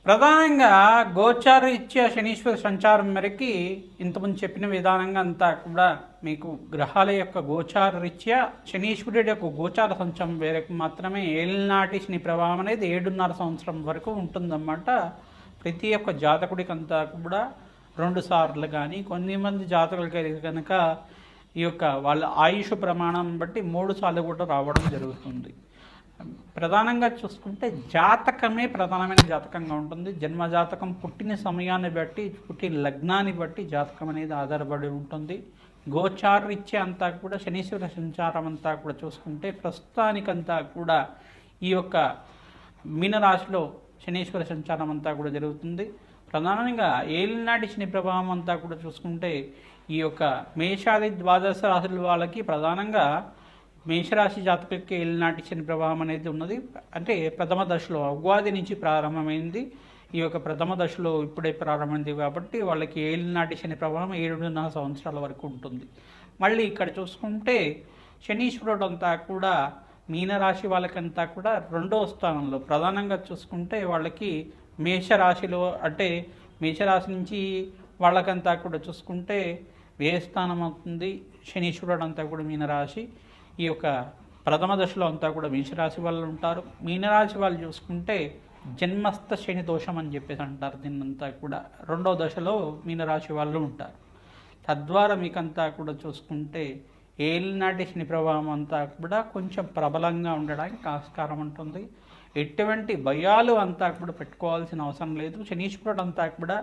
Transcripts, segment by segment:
ప్రధానంగా గోచారరీత్యా శనీశ్వర సంచారం మేరకి ఇంతకుముందు చెప్పిన విధానంగా అంతా కూడా మీకు గ్రహాల యొక్క గోచారరీత్యా శనీశ్వరుడి యొక్క గోచార సంచారం మేరకు మాత్రమే ఏలినాటి శని ప్రభావం అనేది 7.5 సంవత్సరం వరకు ఉంటుందన్నమాట. ప్రతి ఒక్క జాతకుడికి అంతా కూడా 2 సార్లు కానీ కొన్నిమంది జాతకులకి కనుక ఈ యొక్క వాళ్ళ ఆయుష్ ప్రమాణం బట్టి 3 సార్లు కూడా రావడం జరుగుతుంది. ప్రధానంగా చూసుకుంటే జాతకమే ప్రధానమైన జాతకంగా ఉంటుంది. జన్మ జాతకం పుట్టిన సమయాన్ని బట్టి పుట్టిన లగ్నాన్ని బట్టి జాతకం అనేది ఆధారపడి ఉంటుంది. గోచారరీత్యా అంతా కూడా శనీశ్వర సంచారం అంతా కూడా చూసుకుంటే ప్రస్తుతానికంతా కూడా ఈ యొక్క మీనరాశిలో శనీశ్వర సంచారం అంతా కూడా జరుగుతుంది. ప్రధానంగా ఏలినాటి శని ప్రభావం అంతా కూడా చూసుకుంటే ఈ యొక్క మేషాది ద్వాదశ రాశుల వాళ్ళకి ప్రధానంగా మేషరాశి జాతకులకి ఏలినాటి శని ప్రభావం అనేది ఉన్నది. అంటే ప్రథమ దశలో ఉగాది నుంచి ప్రారంభమైంది. ఈ యొక్క ప్రథమ దశలో ఇప్పుడే ప్రారంభమైంది కాబట్టి వాళ్ళకి ఏలినాటి శని ప్రభావం 7.5 సంవత్సరాల వరకు ఉంటుంది. మళ్ళీ ఇక్కడ చూసుకుంటే శనీశ్వరుడు అంతా కూడా మీనరాశి వాళ్ళకంతా కూడా 2వ స్థానంలో ప్రధానంగా చూసుకుంటే వాళ్ళకి మేషరాశిలో అంటే మేషరాశి నుంచి వాళ్ళకంతా కూడా చూసుకుంటే వ్యయస్థానం అవుతుంది. శనీశ్వరుడు అంతా కూడా మీనరాశి ఈ యొక్క ప్రథమ దశలో అంతా కూడా మేషరాశి వాళ్ళు ఉంటారు. మీనరాశి వాళ్ళు చూసుకుంటే జన్మస్థ శని దోషం అని చెప్పేసి అంటారు. దీన్నంతా కూడా 2వ దశలో మీనరాశి వాళ్ళు ఉంటారు. తద్వారా మీకంతా కూడా చూసుకుంటే ఏలినాటి శని ప్రభావం అంతా కూడా కొంచెం ప్రబలంగా ఉండడానికి ఆస్కారం ఉంటుంది. ఎటువంటి భయాలు అంతా కూడా పెట్టుకోవాల్సిన అవసరం లేదు. శనీశ్వరుడు అంతా కూడా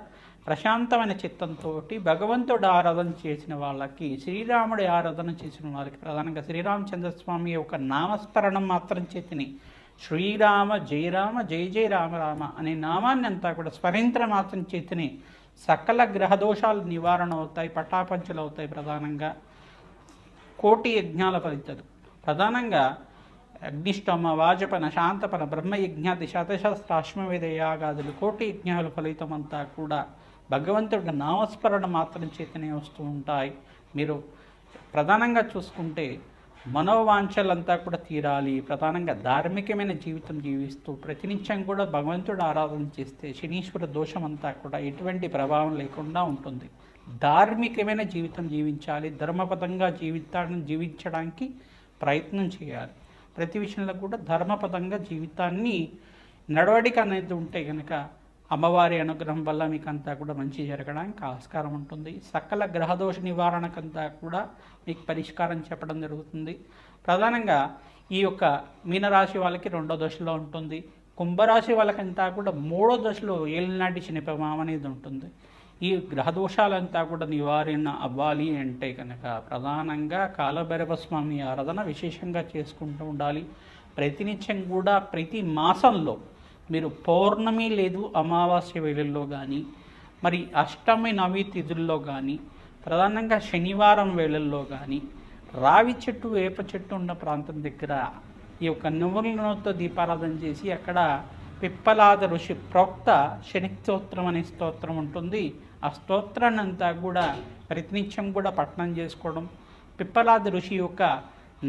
ప్రశాంతమైన చిత్తంతో భగవంతుడు ఆరాధన చేసిన వాళ్ళకి, శ్రీరాముడి ఆరాధన చేసిన వాళ్ళకి ప్రధానంగా శ్రీరామచంద్రస్వామి యొక్క నామస్మరణం మాత్రం చేతిని శ్రీరామ జయ రామ జయ జయ రామ రామ అనే నామాన్ని అంతా కూడా స్మరించడం మాత్రం చేతిని సకల గ్రహదోషాలు నివారణ అవుతాయి, పటాపంచలు అవుతాయి. ప్రధానంగా కోటి యజ్ఞాల ఫలితాలు ప్రధానంగా అగ్నిష్టమ వాజపన శాంతపన బ్రహ్మయజ్ఞాతి శతశస్త్రాశ్వమేధ యాగాదులు కోటి యజ్ఞాల ఫలితం అంతా కూడా భగవంతుడి నామస్మరణ మాత్రం చేతనే వస్తూ ఉంటాయి. మీరు ప్రధానంగా చూసుకుంటే మనోవాంఛలంతా కూడా తీరాలి. ప్రధానంగా ధార్మికమైన జీవితం జీవిస్తూ ప్రతినిత్యం కూడా భగవంతుడు ఆరాధన చేస్తే శనీశ్వర దోషం అంతా కూడా ఎటువంటి ప్రభావం లేకుండా ఉంటుంది. ధార్మికమైన జీవితం జీవించాలి. ధర్మపదంగా జీవించడానికి ప్రయత్నం చేయాలి. ప్రతి విషయంలో కూడా ధర్మపదంగా జీవితాన్ని నడవడిక అనేది ఉంటే కనుక అమ్మవారి అనుగ్రహం వల్ల మీకు అంతా కూడా మంచి జరగడానికి ఆస్కారం ఉంటుంది. సకల గ్రహదోష నివారణకంతా కూడా మీకు పరిష్కారం చెప్పడం జరుగుతుంది. ప్రధానంగా ఈ యొక్క మీనరాశి వాళ్ళకి 2వ దశలో ఉంటుంది. కుంభరాశి వాళ్ళకంతా కూడా 3వ దశలో ఏలినాటి శని ప్రభావం అనేది ఉంటుంది. ఈ గ్రహదోషాలంతా కూడా నివారణ అవ్వాలి అంటే కనుక ప్రధానంగా కాలభైరవ స్వామి ఆరాధన విశేషంగా చేసుకుంటూ ఉండాలి. ప్రతినిత్యం కూడా ప్రతి మాసంలో మీరు పౌర్ణమి లేదు అమావాస్య వేళల్లో కానీ మరి అష్టమి నవి తిథుల్లో కానీ ప్రధానంగా శనివారం వేళల్లో కానీ రావి చెట్టు వేప చెట్టు ఉన్న ప్రాంతం దగ్గర ఈ యొక్క నువ్వులతో దీపారాధన చేసి అక్కడ పిప్పలాద ఋషి ప్రోక్త శని స్తోత్రం అనే స్తోత్రం ఉంటుంది. ఆ స్తోత్రాన్ని అంతా కూడా ప్రతినిత్యం కూడా పఠనం చేసుకోవడం, పిప్పలాద ఋషి యొక్క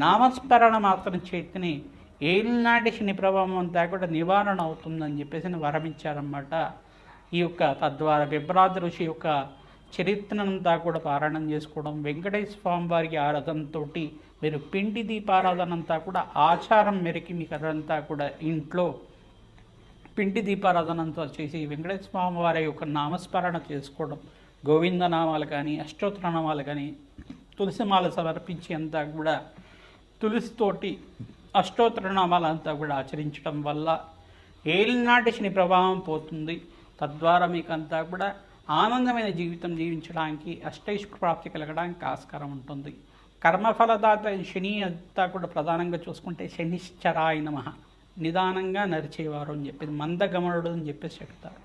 నామస్మరణ మాత్రం చేతిని ఏలినాటి శని ప్రభావం అంతా కూడా నివారణ అవుతుందని చెప్పేసి వరమిచ్చారన్నమాట. ఈ యొక్క తద్వారా పిప్పలాద ఋషి యొక్క చరిత్రనంతా కూడా పారాయణం చేసుకోవడం, వెంకటేశ్వర స్వామి వారికి ఆరాధనతో మీరు పిండి దీపారాధన అంతా కూడా ఆచారం మేరకి మీకు అదంతా కూడా ఇంట్లో పిండి దీపారాధనంతో చేసి వెంకటేశ్వర స్వామి వారి యొక్క నామస్మరణ చేసుకోవడం, గోవిందనామాలు కానీ అష్టోత్తరనామాలు కానీ తులసిమాల సమర్పించి అంతా కూడా తులసితోటి అష్టోత్తరనామాలంతా కూడా ఆచరించడం వల్ల ఏలినాటి శని ప్రభావం పోతుంది. తద్వారా మీకు అంతా కూడా ఆనందమైన జీవితం జీవించడానికి అష్టైశ్వర్య ప్రాప్తి కలగడానికి ఆస్కారం ఉంటుంది. కర్మఫలదాత శని అంతా కూడా ప్రధానంగా చూసుకుంటే శనిశ్చరాయ నమః నిదానంగా నరిచేవారు అని చెప్పేసి మందగమనుడు అని చెప్పేసి చెప్తారు.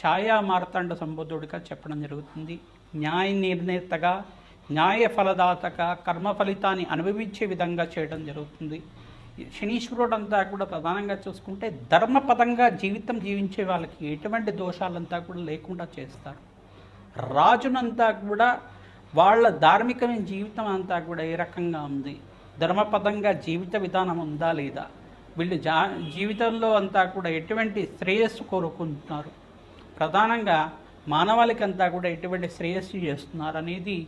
ఛాయా మార్తాండ సంబుద్ధుడిగా చెప్పడం జరుగుతుంది. న్యాయ నిర్ణేతగా న్యాయ ఫలదాతగా కర్మ ఫలితాన్ని అనుభవించే విధంగా చేయడం జరుగుతుంది. శనీశ్వరుడు అంతా కూడా ప్రధానంగా చూసుకుంటే ధర్మపదంగా జీవితం జీవించే వాళ్ళకి ఎటువంటి దోషాలంతా కూడా లేకుండా చేస్తారు. రాజునంతా కూడా వాళ్ళ ధార్మికమైన జీవితం అంతా కూడా ఏ రకంగా ఉంది, ధర్మపదంగా జీవిత విధానం ఉందా లేదా, వీళ్ళు జీవితంలో అంతా కూడా ఎటువంటి శ్రేయస్సు కోరుకుంటున్నారు, ప్రధానంగా మానవాళికి అంతా కూడా ఎటువంటి శ్రేయస్సు చేస్తున్నారు అనేది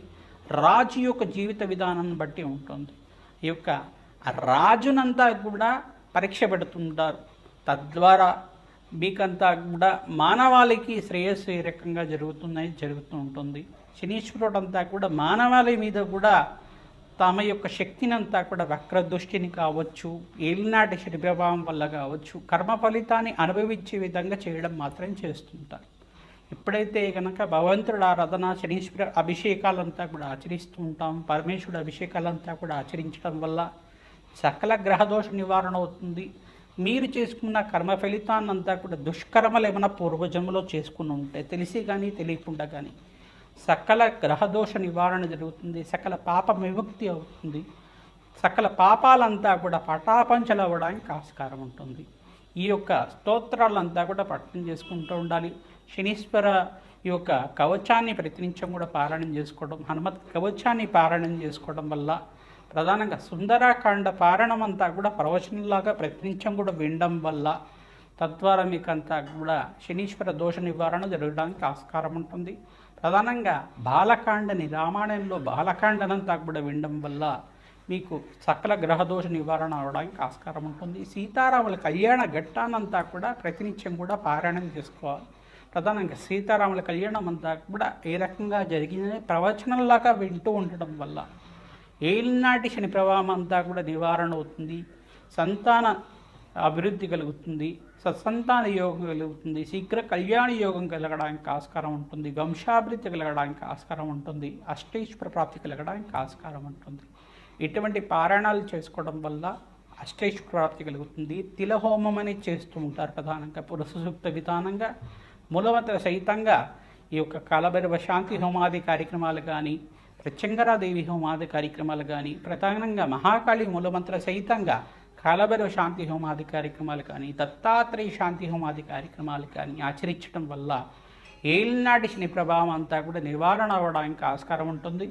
రాజు యొక్క జీవిత విధానాన్ని బట్టి ఉంటుంది. ఈ యొక్క రాజునంతా కూడా పరీక్ష పెడుతుంటారు. తద్వారా మీకంతా కూడా మానవాళికి శ్రేయస్సు ఏ రకంగా జరుగుతూ ఉంటుంది. శనీశ్వరుడు అంతా కూడా మానవాళి మీద కూడా తమ యొక్క శక్తిని అంతా కూడా వక్రదృష్టిని కావచ్చు, ఏలినాటి శని ప్రభావం వల్ల కావచ్చు, కర్మ ఫలితాన్ని అనుభవించే విధంగా చేయడం మాత్రం చేస్తుంటారు. ఎప్పుడైతే కనుక భగవంతుడు ఆరాధన, శనీశ్వర అభిషేకాలంతా కూడా ఆచరిస్తూ ఉంటాం, పరమేశ్వరుడు అభిషేకాలంతా కూడా ఆచరించడం వల్ల సకల గ్రహదోష నివారణ అవుతుంది. మీరు చేసుకున్న కర్మ ఫలితాన్ని అంతా కూడా దుష్కర్మలు ఏమైనా పూర్వజన్మలో చేసుకుని ఉంటే తెలిసి కానీ తెలియకుండా కానీ సకల గ్రహదోష నివారణ జరుగుతుంది, సకల పాప విముక్తి అవుతుంది, సకల పాపాలంతా కూడా పటాపంచలు అవ్వడానికి ఆస్కారం ఉంటుంది. ఈ యొక్క స్తోత్రాలంతా కూడా పఠనం చేసుకుంటూ ఉండాలి. శనీశ్వర ఈ యొక్క కవచాన్ని ప్రతినిత్యం కూడా పారాయణం చేసుకోవడం, హనుమత్ కవచాన్ని పారాయణం చేసుకోవడం వల్ల ప్రధానంగా సుందరాకాండ పారాయణం అంతా కూడా ప్రవచనంలాగా ప్రతినిత్యం కూడా వినడం వల్ల తద్వారా మీకంతా కూడా శనీశ్వర దోష నివారణ జరగడానికి ఆస్కారం ఉంటుంది. ప్రధానంగా బాలకాండని, రామాయణంలో బాలకాండనంతా కూడా వినడం వల్ల మీకు సకల గ్రహదోష నివారణ అవడానికి ఆస్కారం ఉంటుంది. సీతారాముల కళ్యాణ ఘట్టానంతా కూడా ప్రతినిత్యం కూడా పారాయణం చేసుకోవాలి. ప్రధానంగా సీతారాముల కళ్యాణం అంతా కూడా ఏ రకంగా జరిగిందని ప్రవచనంలాగా వింటూ ఉండడం వల్ల ఏలినాటి శని ప్రభావం అంతా కూడా నివారణ అవుతుంది, సంతాన అభివృద్ధి కలుగుతుంది, సత్సంతాన యోగం కలుగుతుంది, శీఘ్ర కళ్యాణ యోగం కలగడానికి ఆస్కారం ఉంటుంది, వంశాభివృద్ధి కలగడానికి ఆస్కారం ఉంటుంది, అష్టైశ్వర ప్రాప్తి కలగడానికి ఆస్కారం ఉంటుంది. ఇటువంటి పారాయణాలు చేసుకోవడం వల్ల అష్టైశ్వర ప్రాప్తి కలుగుతుంది. తిలహోమం అనేది చేస్తూ ఉంటారు. ప్రధానంగా పురుష సూక్త విధానంగా మూలమంత్ర సహితంగా ఈ యొక్క కాలభైరవ శాంతి హోమాది కార్యక్రమాలు కానీ, ప్రత్యంగరాదేవి హోమాది కార్యక్రమాలు కానీ, ప్రధానంగా మహాకాళి మూలమంత్ర సహితంగా కాలభైరవ శాంతి హోమాది కార్యక్రమాలు కానీ, దత్తాత్రేయ శాంతి హోమాది కార్యక్రమాలు కానీ ఆచరించడం వల్ల ఏలినాటి శని ప్రభావం అంతా కూడా నివారణ అవ్వడానికి ఆస్కారం ఉంటుంది.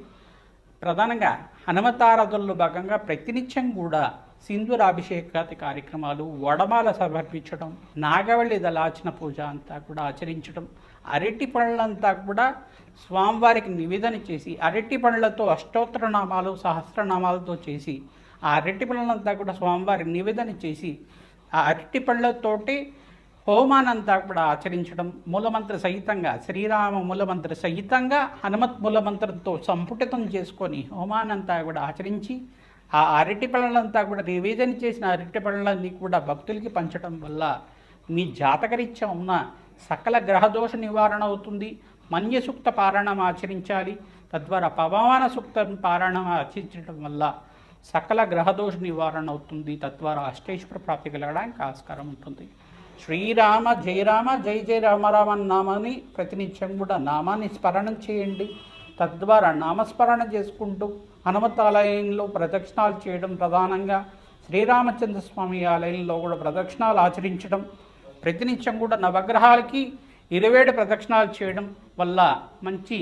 ప్రధానంగా హనుమతారాధనలో భాగంగా ప్రతినిత్యం కూడా సింధూరాభిషేకాది కార్యక్రమాలు, వడమాల సమర్పించడం, నాగవల్లి దళార్చన పూజ అంతా కూడా ఆచరించడం, అరటి పళ్ళంతా కూడా స్వామివారికి నివేదన చేసి అరటి పళ్ళతో అష్టోత్తర నామాలు, సహస్రనామాలతో చేసి ఆ అరటి పళ్ళంతా కూడా స్వామివారికి నివేదన చేసి ఆ అరటి పళ్ళతోటి హోమానంతా కూడా ఆచరించడం, మూలమంత్ర సహితంగా శ్రీరామ మూలమంత్ర సహితంగా హనుమత్ మూలమంత్రంతో సంపుటితం చేసుకొని హోమానంతా కూడా ఆచరించి ఆ అరటి పళ్ళంతా కూడా నివేదన చేసిన అరటి పళ్ళని కూడా భక్తులకి పంచడం వల్ల మీ జాతకరీత్యా ఉన్న సకల గ్రహదోష నివారణ అవుతుంది. మన్య సూక్త పారాయణం ఆచరించాలి. తద్వారా పవమాన సూక్త పారాయణం ఆచరించడం వల్ల సకల గ్రహదోష నివారణ అవుతుంది. తద్వారా అష్టైశ్వర ప్రాప్తి కలగడానికి ఆస్కారం ఉంటుంది. శ్రీరామ జయ రామ జయ జయ రామ రామ నామాన్ని ప్రతినిత్యం కూడా నామాన్ని స్మరణం చేయండి. తద్వారా నామస్మరణ చేసుకుంటూ హనుమత్ ఆలయంలో ప్రదక్షిణాలు చేయడం, ప్రధానంగా శ్రీరామచంద్ర స్వామి ఆలయంలో కూడా ప్రదక్షిణాలు ఆచరించడం, ప్రతినిత్యం కూడా నవగ్రహాలకి 27 ప్రదక్షిణాలు చేయడం వల్ల మంచి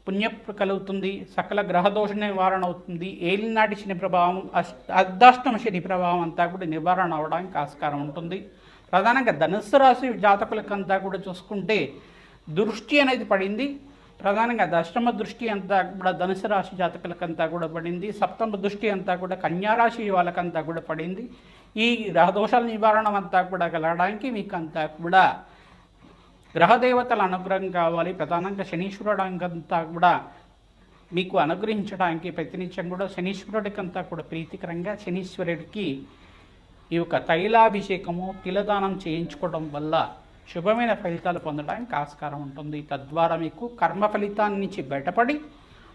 పుణ్యం కలుగుతుంది. సకల గ్రహదోష నివారణ అవుతుంది. ఏలినాటి శని ప్రభావం, అర్ధాష్టమ శని ప్రభావం అంతా కూడా నివారణ అవడానికి ఆస్కారం ఉంటుంది. ప్రధానంగా ధనుస్సు రాశి జాతకులకంతా కూడా చూసుకుంటే దృష్టి అనేది పడింది. ప్రధానంగా దశమ దృష్టి అంతా కూడా ధనుసు రాశి జాతకులకంతా కూడా పడింది. సప్తమ దృష్టి అంతా కూడా కన్యారాశి వాళ్ళకంతా కూడా పడింది. ఈ గ్రహదోషాల నివారణ అంతా కూడా కలగడానికి మీకు అంతా కూడా గ్రహదేవతల అనుగ్రహం కావాలి. ప్రధానంగా శనీశ్వరుడంతా కూడా మీకు అనుగ్రహించడానికి ప్రతినిత్యం కూడా శనీశ్వరుడికంతా కూడా ప్రీతికరంగా శనీశ్వరుడికి ఈ యొక్క తైలాభిషేకము, తిలదానం చేయించుకోవడం వల్ల శుభమైన ఫలితాలు పొందడానికి ఆస్కారం ఉంటుంది. తద్వారా మీకు కర్మ ఫలితాన్ని నుంచి బయటపడి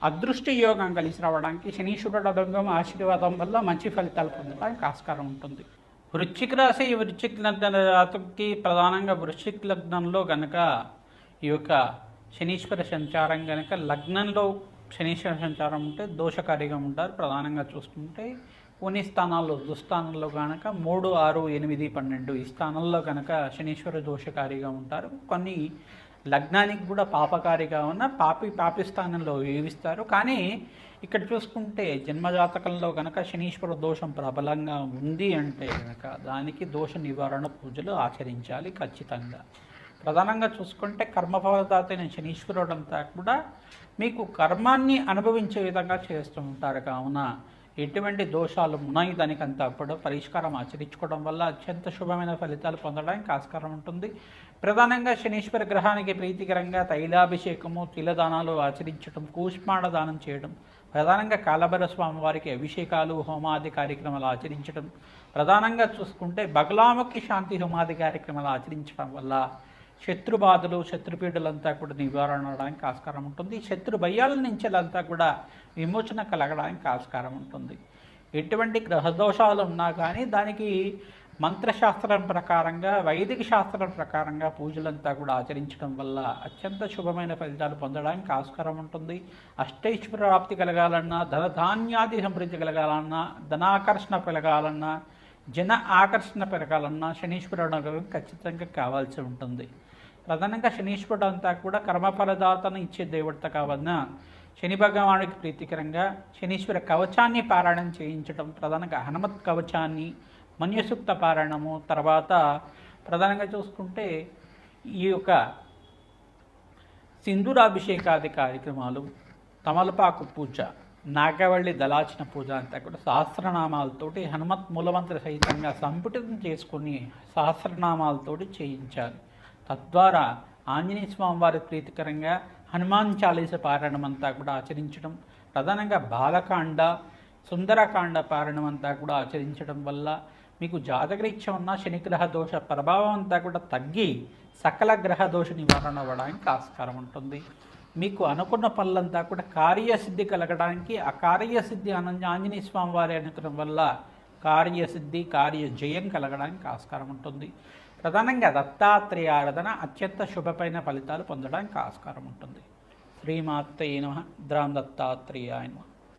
అదృష్ట యోగం కలిసి రావడానికి శనీశ్వరుడు అనుగ్రహం, ఆశీర్వాదం వల్ల మంచి ఫలితాలు పొందడానికి ఆస్కారం ఉంటుంది. వృశ్చిక రాశి, వృశ్చిక లగ్న జాతకుకి ప్రధానంగా వృశ్చిక లగ్నంలో కనుక ఈ యొక్క శనీశ్వర సంచారం కనుక లగ్నంలో శనీశ్వర సంచారం ఉంటే దోషకారిగా ఉంటారు. ప్రధానంగా చూసుకుంటే కొన్ని స్థానాల్లో దుస్థానంలో కనుక 3, 6, 8, 12 ఈ స్థానంలో కనుక శనీశ్వర దోషకారిగా ఉంటారు. కొన్ని లగ్నానికి కూడా పాపకారిగా ఉన్న పాపిస్థానంలో వేయిస్తారు. కానీ ఇక్కడ చూసుకుంటే జన్మజాతకంలో కనుక శనీశ్వర దోషం ప్రబలంగా ఉంది అంటే కనుక దానికి దోష నివారణ పూజలు ఆచరించాలి ఖచ్చితంగా. ప్రధానంగా చూసుకుంటే కర్మఫలదాత అయిన శనీశ్వరుడు అంతా కూడా మీకు కర్మాన్ని అనుభవించే విధంగా చేస్తూ ఉంటారు. కావున ఎటువంటి దోషాలు ఉన్నాయి దానికంతా కూడా పరిష్కారం ఆచరించుకోవడం వల్ల అత్యంత శుభమైన ఫలితాలు పొందడానికి ఆస్కారం ఉంటుంది. ప్రధానంగా శనీశ్వర గ్రహానికి ప్రీతికరంగా తైలాభిషేకము, తిలదానాలు ఆచరించడం, కూష్మాండ దానం చేయడం, ప్రధానంగా కాలభైరవ స్వామి వారికి అభిషేకాలు, హోమాది కార్యక్రమాలు ఆచరించడం, ప్రధానంగా చూసుకుంటే బగలాముఖి శాంతి హోమాది కార్యక్రమాలు ఆచరించడం వల్ల శత్రుబాధలు, శత్రుపీడలంతా కూడా నివారణ అవడానికి ఆస్కారం ఉంటుంది. శత్రు భయాల నుంచి అంతా కూడా విమోచన కలగడానికి ఆస్కారం ఉంటుంది. ఎటువంటి గ్రహదోషాలు ఉన్నా కానీ దానికి మంత్రశాస్త్రం ప్రకారంగా, వైదిక శాస్త్రం ప్రకారంగా పూజలంతా కూడా ఆచరించడం వల్ల అత్యంత శుభమైన ఫలితాలు పొందడానికి ఆస్కారం ఉంటుంది. అష్టైశ్వర్య ప్రాప్తి కలగాలన్నా, ధనధాన్యాది సమృద్ధి కలగాలన్నా, ధనాకర్షణ పెరగాలన్నా, జన ఆకర్షణ పెరగాలన్నా శనీశ్వరుడు అనుగ్రహం ఖచ్చితంగా కావాల్సి ఉంటుంది. ప్రధానంగా శనీశ్వరుడు అంతా కూడా కర్మఫలదాతను ఇచ్చే దేవత కావన్న శని భగవానుడికి ప్రీతికరంగా శనీశ్వర కవచాన్ని పారాయణం చేయించడం, ప్రధానంగా హనుమత్ కవచాన్ని, మన్యసూక్త పారాయణము, తర్వాత ప్రధానంగా చూసుకుంటే ఈ యొక్క సింధూరాభిషేకాది కార్యక్రమాలు, తమలపాకు పూజ, నాగవల్లి దళాచిన పూజ అంతా కూడా సహస్రనామాలతోటి హనుమత్ మూలమంత్ర సహితంగా సంపుటితం చేసుకుని సహస్రనామాలతోటి చేయించాలి. తద్వారా ఆంజనేయ స్వామి వారి ప్రీతికరంగా హనుమాన్ చాలీస పారాయణం అంతా కూడా ఆచరించడం, ప్రధానంగా బాలకాండ, సుందరకాండ పారాయణం అంతా కూడా ఆచరించడం వల్ల మీకు జాతకరీత్యా ఉన్న శనిగ్రహ దోష ప్రభావం అంతా కూడా తగ్గి సకల గ్రహ దోష నివారణ అవ్వడానికి ఆస్కారం ఉంటుంది. మీకు అనుకున్న పనులంతా కూడా కార్యసిద్ధి కలగడానికి, ఆ కార్యసిద్ధి ఆంజనేయ స్వామి వారి అనుగ్రహం వల్ల కార్యసిద్ధి, కార్యజయం కలగడానికి ఆస్కారం ఉంటుంది. ప్రధానంగా దత్తాత్రేయ ఆరాధన అత్యంత శుభమైన ఫలితాలు పొందడానికి ఆస్కారం ఉంటుంది. శ్రీమాత్రే నమః. ద్రాం దత్తాత్రేయాయ నమః.